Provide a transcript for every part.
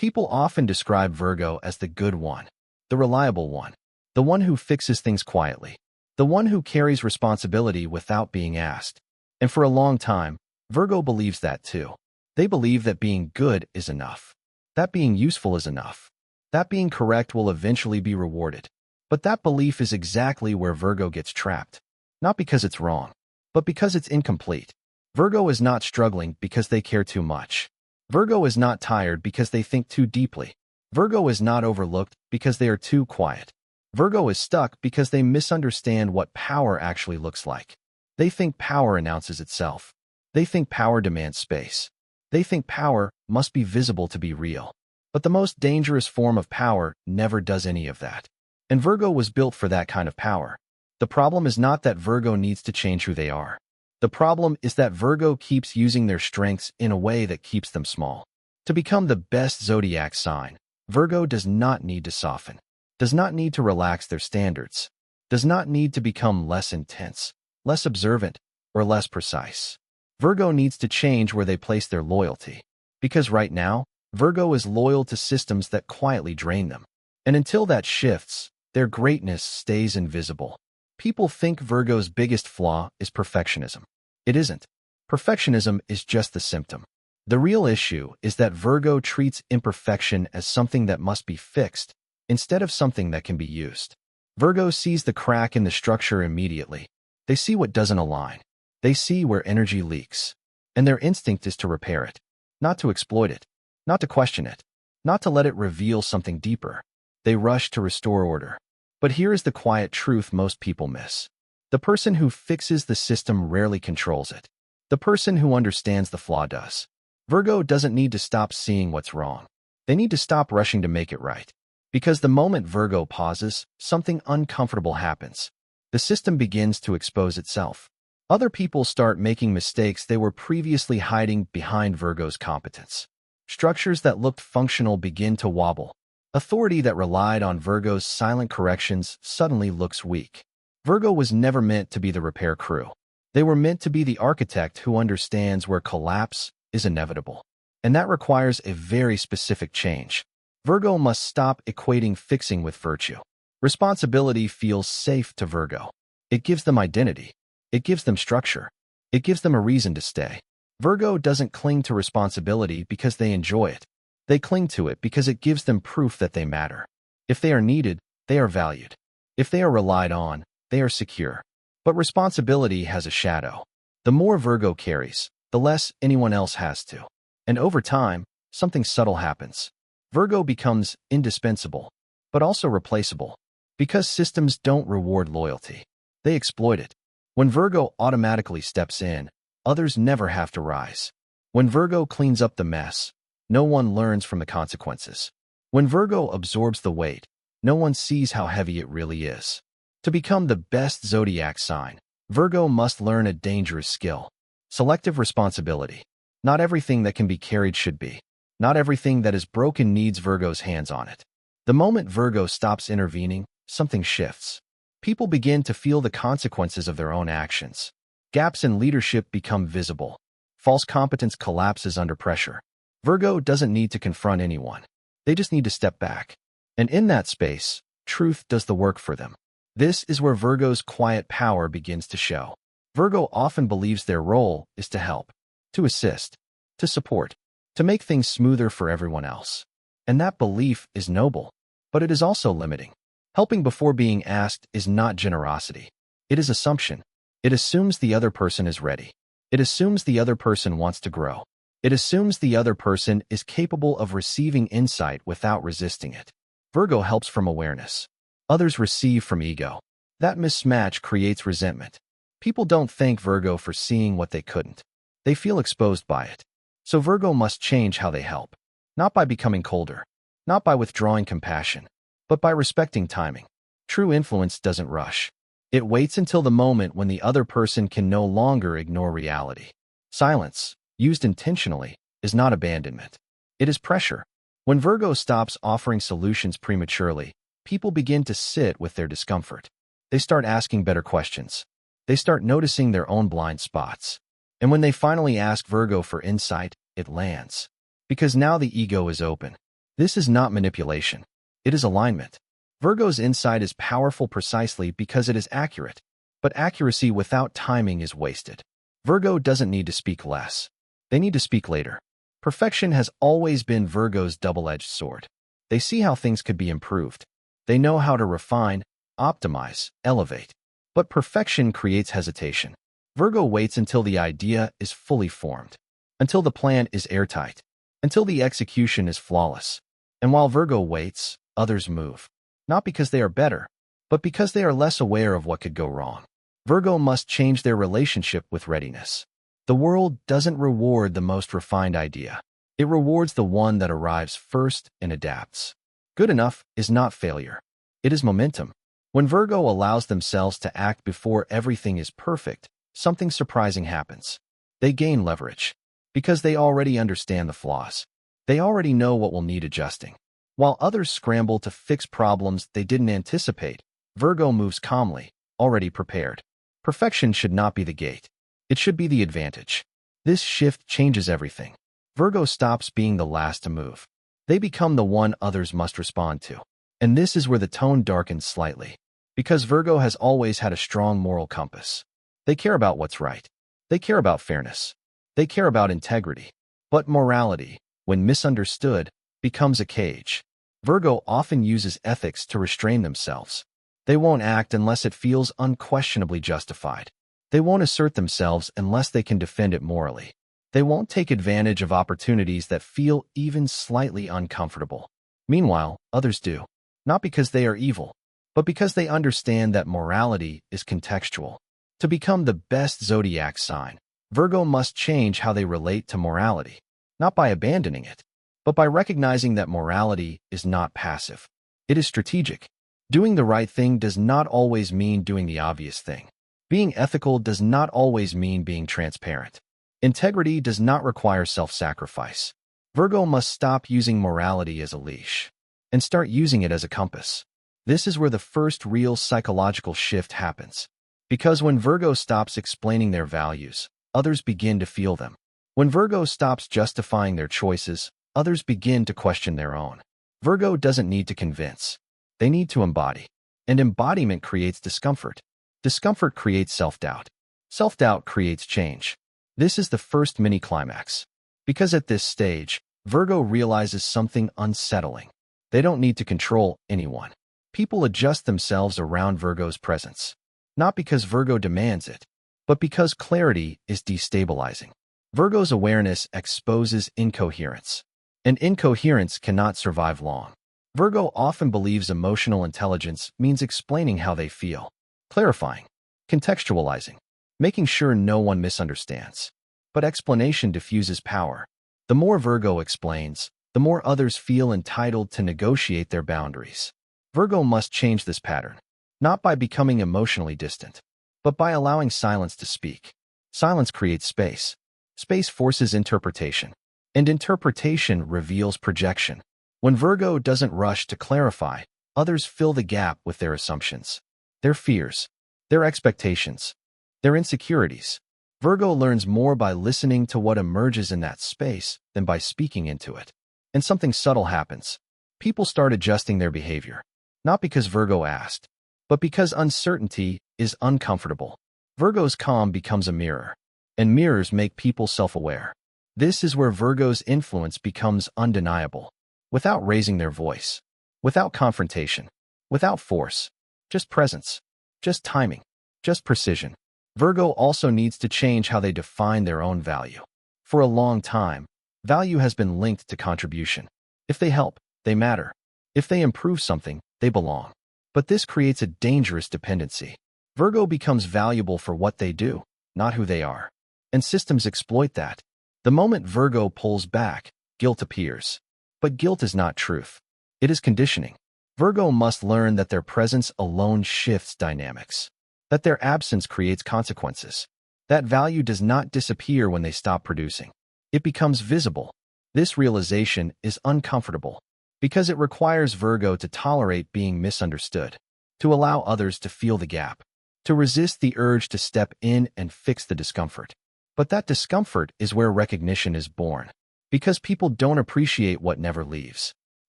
People often describe Virgo as the good one, the reliable one, the one who fixes things quietly, the one who carries responsibility without being asked. And for a long time, Virgo believes that too. They believe that being good is enough, that being useful is enough, that being correct will eventually be rewarded. But that belief is exactly where Virgo gets trapped. Not because it's wrong, but because it's incomplete. Virgo is not struggling because they care too much. Virgo is not tired because they think too deeply. Virgo is not overlooked because they are too quiet. Virgo is stuck because they misunderstand what power actually looks like. They think power announces itself. They think power demands space. They think power must be visible to be real. But the most dangerous form of power never does any of that. And Virgo was built for that kind of power. The problem is not that Virgo needs to change who they are. The problem is that Virgo keeps using their strengths in a way that keeps them small. To become the best zodiac sign, Virgo does not need to soften, does not need to relax their standards, does not need to become less intense, less observant, or less precise. Virgo needs to change where they place their loyalty. Because right now, Virgo is loyal to systems that quietly drain them. And until that shifts, their greatness stays invisible. People think Virgo's biggest flaw is perfectionism. It isn't. Perfectionism is just the symptom. The real issue is that Virgo treats imperfection as something that must be fixed, instead of something that can be used. Virgo sees the crack in the structure immediately. They see what doesn't align. They see where energy leaks. And their instinct is to repair it, not to exploit it, not to question it, not to let it reveal something deeper. They rush to restore order. But here is the quiet truth most people miss. The person who fixes the system rarely controls it. The person who understands the flaw does. Virgo doesn't need to stop seeing what's wrong. They need to stop rushing to make it right. Because the moment Virgo pauses, something uncomfortable happens. The system begins to expose itself. Other people start making mistakes they were previously hiding behind Virgo's competence. Structures that looked functional begin to wobble. Authority that relied on Virgo's silent corrections suddenly looks weak. Virgo was never meant to be the repair crew. They were meant to be the architect who understands where collapse is inevitable. And that requires a very specific change. Virgo must stop equating fixing with virtue. Responsibility feels safe to Virgo. It gives them identity. It gives them structure. It gives them a reason to stay. Virgo doesn't cling to responsibility because they enjoy it. They cling to it because it gives them proof that they matter. If they are needed, they are valued. If they are relied on, they are secure. But responsibility has a shadow. The more Virgo carries, the less anyone else has to. And over time, something subtle happens. Virgo becomes indispensable, but also replaceable. Because systems don't reward loyalty. They exploit it. When Virgo automatically steps in, others never have to rise. When Virgo cleans up the mess, no one learns from the consequences. When Virgo absorbs the weight, no one sees how heavy it really is. To become the best zodiac sign, Virgo must learn a dangerous skill. Selective responsibility. Not everything that can be carried should be. Not everything that is broken needs Virgo's hands on it. The moment Virgo stops intervening, something shifts. People begin to feel the consequences of their own actions. Gaps in leadership become visible. False competence collapses under pressure. Virgo doesn't need to confront anyone. They just need to step back. And in that space, truth does the work for them. This is where Virgo's quiet power begins to show. Virgo often believes their role is to help, to assist, to support, to make things smoother for everyone else. And that belief is noble, but it is also limiting. Helping before being asked is not generosity. It is assumption. It assumes the other person is ready. It assumes the other person wants to grow. It assumes the other person is capable of receiving insight without resisting it. Virgo helps from awareness. Others receive from ego. That mismatch creates resentment. People don't thank Virgo for seeing what they couldn't. They feel exposed by it. So Virgo must change how they help. Not by becoming colder. Not by withdrawing compassion. But by respecting timing. True influence doesn't rush. It waits until the moment when the other person can no longer ignore reality. Silence, used intentionally, is not abandonment. It is pressure. When Virgo stops offering solutions prematurely, people begin to sit with their discomfort. They start asking better questions. They start noticing their own blind spots. And when they finally ask Virgo for insight, it lands. Because now the ego is open. This is not manipulation. It is alignment. Virgo's insight is powerful precisely because it is accurate, but accuracy without timing is wasted. Virgo doesn't need to speak less. They need to speak later. Perfection has always been Virgo's double-edged sword. They see how things could be improved. They know how to refine, optimize, elevate. But perfection creates hesitation. Virgo waits until the idea is fully formed, until the plan is airtight, until the execution is flawless. And while Virgo waits, others move. Not because they are better, but because they are less aware of what could go wrong. Virgo must change their relationship with readiness. The world doesn't reward the most refined idea. It rewards the one that arrives first and adapts. Good enough is not failure. It is momentum. When Virgo allows themselves to act before everything is perfect, something surprising happens. They gain leverage because they already understand the flaws. They already know what will need adjusting. While others scramble to fix problems they didn't anticipate, Virgo moves calmly, already prepared. Perfection should not be the gate. It should be the advantage. This shift changes everything. Virgo stops being the last to move. They become the one others must respond to. And this is where the tone darkens slightly. Because Virgo has always had a strong moral compass. They care about what's right. They care about fairness. They care about integrity. But morality, when misunderstood, becomes a cage. Virgo often uses ethics to restrain themselves. They won't act unless it feels unquestionably justified. They won't assert themselves unless they can defend it morally. They won't take advantage of opportunities that feel even slightly uncomfortable. Meanwhile, others do. Not because they are evil, but because they understand that morality is contextual. To become the best zodiac sign, Virgo must change how they relate to morality, not by abandoning it, but by recognizing that morality is not passive. It is strategic. Doing the right thing does not always mean doing the obvious thing. Being ethical does not always mean being transparent. Integrity does not require self-sacrifice. Virgo must stop using morality as a leash and start using it as a compass. This is where the first real psychological shift happens. Because when Virgo stops explaining their values, others begin to feel them. When Virgo stops justifying their choices, others begin to question their own. Virgo doesn't need to convince. They need to embody. And embodiment creates discomfort. Discomfort creates self-doubt. Self-doubt creates change. This is the first mini-climax. Because at this stage, Virgo realizes something unsettling. They don't need to control anyone. People adjust themselves around Virgo's presence. Not because Virgo demands it, but because clarity is destabilizing. Virgo's awareness exposes incoherence. And incoherence cannot survive long. Virgo often believes emotional intelligence means explaining how they feel, clarifying, contextualizing, making sure no one misunderstands. But explanation diffuses power. The more Virgo explains, the more others feel entitled to negotiate their boundaries. Virgo must change this pattern, not by becoming emotionally distant, but by allowing silence to speak. Silence creates space. Space forces interpretation, and interpretation reveals projection. When Virgo doesn't rush to clarify, others fill the gap with their assumptions, their fears, their expectations, their insecurities. Virgo learns more by listening to what emerges in that space than by speaking into it. And something subtle happens. People start adjusting their behavior, not because Virgo asked, but because uncertainty is uncomfortable. Virgo's calm becomes a mirror, and mirrors make people self-aware. This is where Virgo's influence becomes undeniable, without raising their voice, without confrontation, without force, just presence, just timing, just precision. Virgo also needs to change how they define their own value. For a long time, value has been linked to contribution. If they help, they matter. If they improve something, they belong. But this creates a dangerous dependency. Virgo becomes valuable for what they do, not who they are. And systems exploit that. The moment Virgo pulls back, guilt appears. But guilt is not truth. It is conditioning. Virgo must learn that their presence alone shifts dynamics, that their absence creates consequences. That value does not disappear when they stop producing. It becomes visible. This realization is uncomfortable because it requires Virgo to tolerate being misunderstood, to allow others to feel the gap, to resist the urge to step in and fix the discomfort. But that discomfort is where recognition is born, because people don't appreciate what never leaves.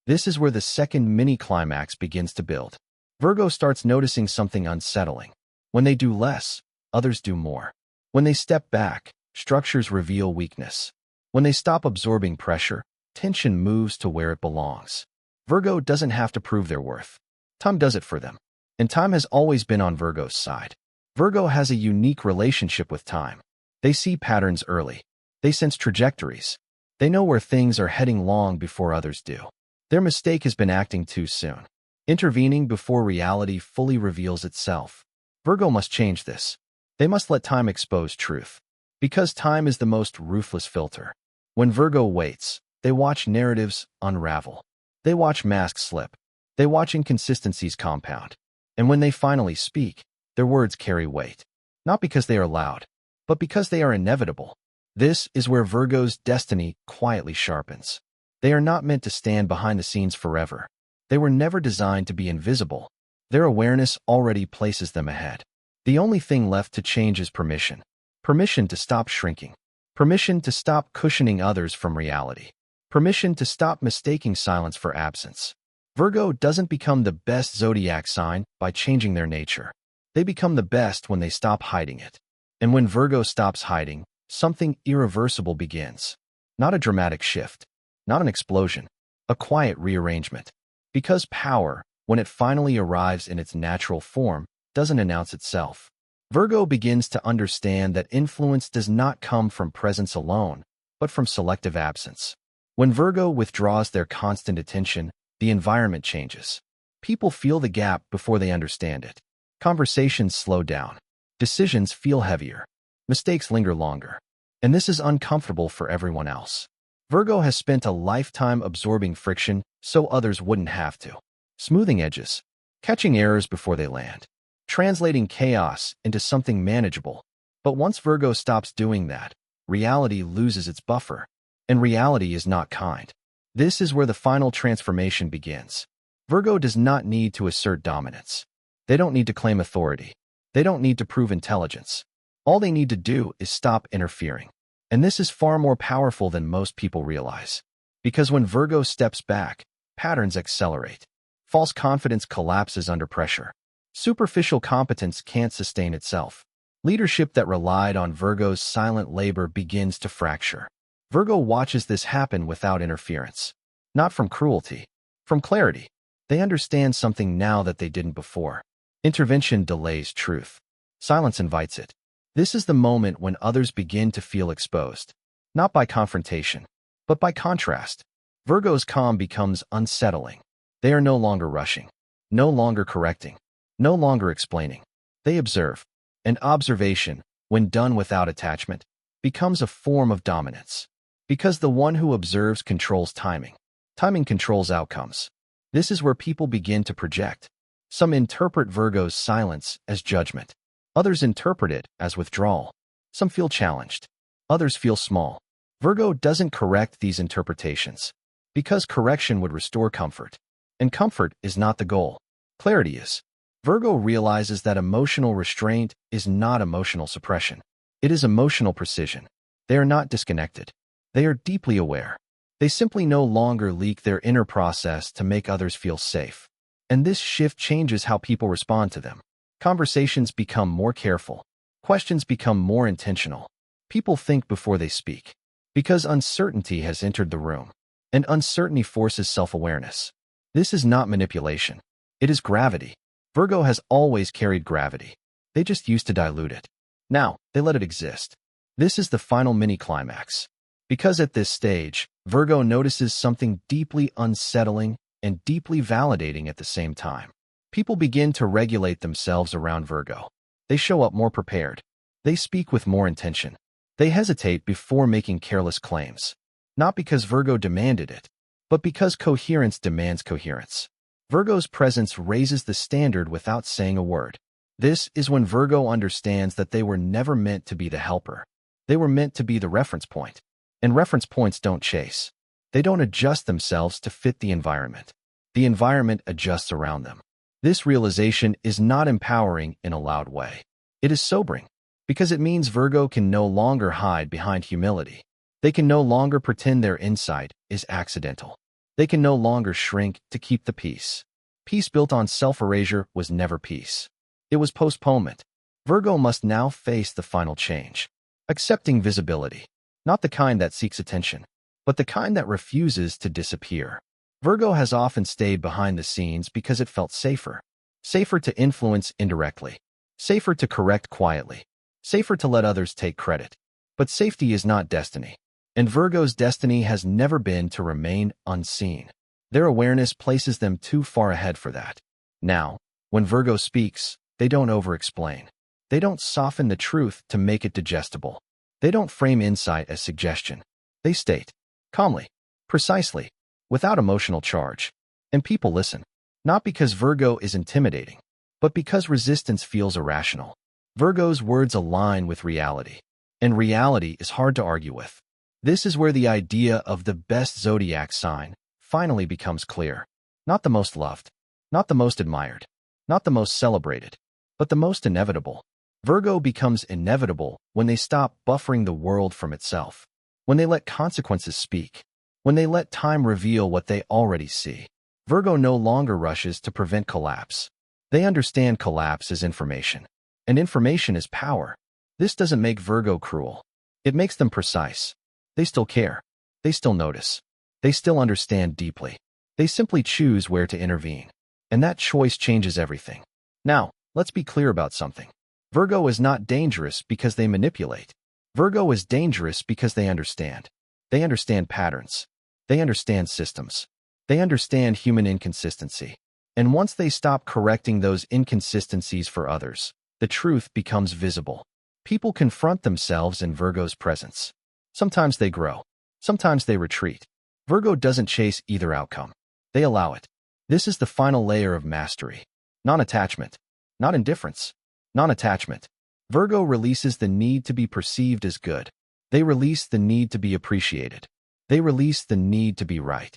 This is where the second mini-climax begins to build. Virgo starts noticing something unsettling. When they do less, others do more. When they step back, structures reveal weakness. When they stop absorbing pressure, tension moves to where it belongs. Virgo doesn't have to prove their worth. Time does it for them. And time has always been on Virgo's side. Virgo has a unique relationship with time. They see patterns early. They sense trajectories. They know where things are heading long before others do. Their mistake has been acting too soon, intervening before reality fully reveals itself. Virgo must change this. They must let time expose truth. Because time is the most ruthless filter. When Virgo waits, they watch narratives unravel. They watch masks slip. They watch inconsistencies compound. And when they finally speak, their words carry weight. Not because they are loud, but because they are inevitable. This is where Virgo's destiny quietly sharpens. They are not meant to stand behind the scenes forever. They were never designed to be invisible. Their awareness already places them ahead. The only thing left to change is permission. Permission to stop shrinking. Permission to stop cushioning others from reality. Permission to stop mistaking silence for absence. Virgo doesn't become the best zodiac sign by changing their nature. They become the best when they stop hiding it. And when Virgo stops hiding, something irreversible begins. Not a dramatic shift. Not an explosion. A quiet rearrangement. Because power, when it finally arrives in its natural form, doesn't announce itself. Virgo begins to understand that influence does not come from presence alone, but from selective absence. When Virgo withdraws their constant attention, the environment changes. People feel the gap before they understand it. Conversations slow down. Decisions feel heavier. Mistakes linger longer. And this is uncomfortable for everyone else. Virgo has spent a lifetime absorbing friction so others wouldn't have to. Smoothing edges. Catching errors before they land. Translating chaos into something manageable. But once Virgo stops doing that, reality loses its buffer. And reality is not kind. This is where the final transformation begins. Virgo does not need to assert dominance. They don't need to claim authority. They don't need to prove intelligence. All they need to do is stop interfering. And this is far more powerful than most people realize. Because when Virgo steps back, patterns accelerate. False confidence collapses under pressure. Superficial competence can't sustain itself. Leadership that relied on Virgo's silent labor begins to fracture. Virgo watches this happen without interference. Not from cruelty, from clarity. They understand something now that they didn't before. Intervention delays truth. Silence invites it. This is the moment when others begin to feel exposed. Not by confrontation, but by contrast. Virgo's calm becomes unsettling. They are no longer rushing, no longer correcting, no longer explaining. They observe. And observation, when done without attachment, becomes a form of dominance. Because the one who observes controls timing. Timing controls outcomes. This is where people begin to project. Some interpret Virgo's silence as judgment. Others interpret it as withdrawal. Some feel challenged. Others feel small. Virgo doesn't correct these interpretations. Because correction would restore comfort. And comfort is not the goal. Clarity is. Virgo realizes that emotional restraint is not emotional suppression. It is emotional precision. They are not disconnected. They are deeply aware. They simply no longer leak their inner process to make others feel safe. And this shift changes how people respond to them. Conversations become more careful. Questions become more intentional. People think before they speak. Because uncertainty has entered the room. And uncertainty forces self-awareness. This is not manipulation. It is gravity. Virgo has always carried gravity. They just used to dilute it. Now, they let it exist. This is the final mini-climax. Because at this stage, Virgo notices something deeply unsettling and deeply validating at the same time. People begin to regulate themselves around Virgo. They show up more prepared. They speak with more intention. They hesitate before making careless claims. Not because Virgo demanded it, but because coherence demands coherence. Virgo's presence raises the standard without saying a word. This is when Virgo understands that they were never meant to be the helper. They were meant to be the reference point. And reference points don't chase. They don't adjust themselves to fit the environment. The environment adjusts around them. This realization is not empowering in a loud way. It is sobering, because it means Virgo can no longer hide behind humility. They can no longer pretend their insight is accidental. They can no longer shrink to keep the peace. Peace built on self-erasure was never peace. It was postponement. Virgo must now face the final change. Accepting visibility. Not the kind that seeks attention, but the kind that refuses to disappear. Virgo has often stayed behind the scenes because it felt safer. Safer to influence indirectly. Safer to correct quietly. Safer to let others take credit. But safety is not destiny. And Virgo's destiny has never been to remain unseen. Their awareness places them too far ahead for that. Now, when Virgo speaks, they don't over-explain. They don't soften the truth to make it digestible. They don't frame insight as suggestion. They state, calmly, precisely, without emotional charge. And people listen. Not because Virgo is intimidating, but because resistance feels irrational. Virgo's words align with reality. And reality is hard to argue with. This is where the idea of the best zodiac sign finally becomes clear. Not the most loved, not the most admired, not the most celebrated, but the most inevitable. Virgo becomes inevitable when they stop buffering the world from itself, when they let consequences speak, when they let time reveal what they already see. Virgo no longer rushes to prevent collapse. They understand collapse as information, and information is power. This doesn't make Virgo cruel. It makes them precise. They still care. They still notice. They still understand deeply. They simply choose where to intervene. And that choice changes everything. Now, let's be clear about something. Virgo is not dangerous because they manipulate. Virgo is dangerous because they understand. They understand patterns. They understand systems. They understand human inconsistency. And once they stop correcting those inconsistencies for others, the truth becomes visible. People confront themselves in Virgo's presence. Sometimes they grow. Sometimes they retreat. Virgo doesn't chase either outcome. They allow it. This is the final layer of mastery. Non-attachment. Not indifference. Non-attachment. Virgo releases the need to be perceived as good. They release the need to be appreciated. They release the need to be right.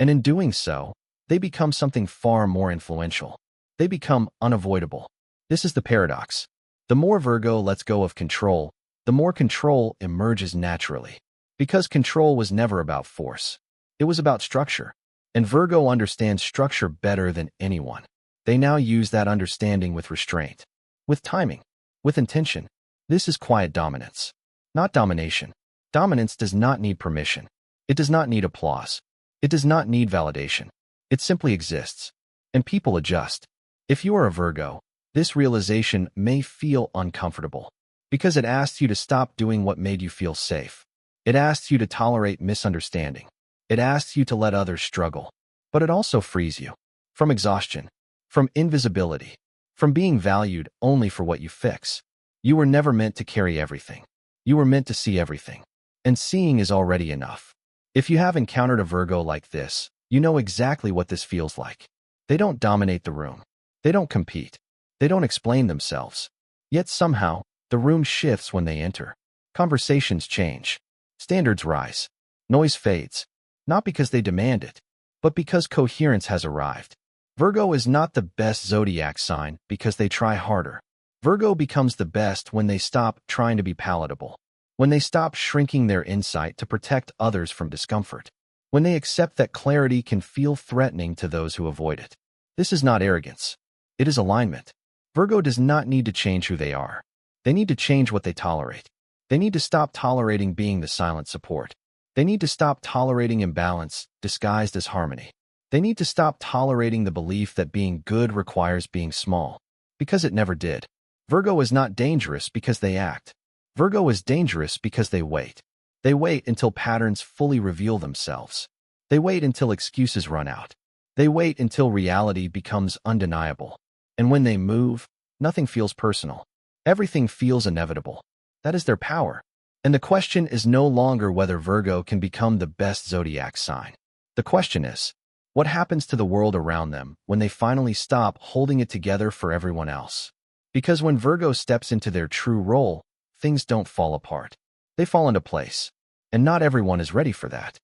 And in doing so, they become something far more influential. They become unavoidable. This is the paradox. The more Virgo lets go of control, the more control emerges naturally. Because control was never about force. It was about structure. And Virgo understands structure better than anyone. They now use that understanding with restraint, with timing, with intention. This is quiet dominance, not domination. Dominance does not need permission. It does not need applause. It does not need validation. It simply exists. And people adjust. If you are a Virgo, this realization may feel uncomfortable because it asks you to stop doing what made you feel safe. It asks you to tolerate misunderstanding. It asks you to let others struggle. But it also frees you from exhaustion, from invisibility, from being valued only for what you fix. You were never meant to carry everything. You were meant to see everything. And seeing is already enough. If you have encountered a Virgo like this, you know exactly what this feels like. They don't dominate the room. They don't compete. They don't explain themselves. Yet somehow, the room shifts when they enter. Conversations change. Standards rise. Noise fades. Not because they demand it, but because coherence has arrived. Virgo is not the best zodiac sign because they try harder. Virgo becomes the best when they stop trying to be palatable. When they stop shrinking their insight to protect others from discomfort. When they accept that clarity can feel threatening to those who avoid it. This is not arrogance. It is alignment. Virgo does not need to change who they are. They need to change what they tolerate. They need to stop tolerating being the silent support. They need to stop tolerating imbalance disguised as harmony. They need to stop tolerating the belief that being good requires being small, because it never did. Virgo is not dangerous because they act. Virgo is dangerous because they wait. They wait until patterns fully reveal themselves. They wait until excuses run out. They wait until reality becomes undeniable. And when they move, nothing feels personal. Everything feels inevitable. That is their power. And the question is no longer whether Virgo can become the best zodiac sign. The question is, what happens to the world around them when they finally stop holding it together for everyone else? Because when Virgo steps into their true role, things don't fall apart. They fall into place. And not everyone is ready for that.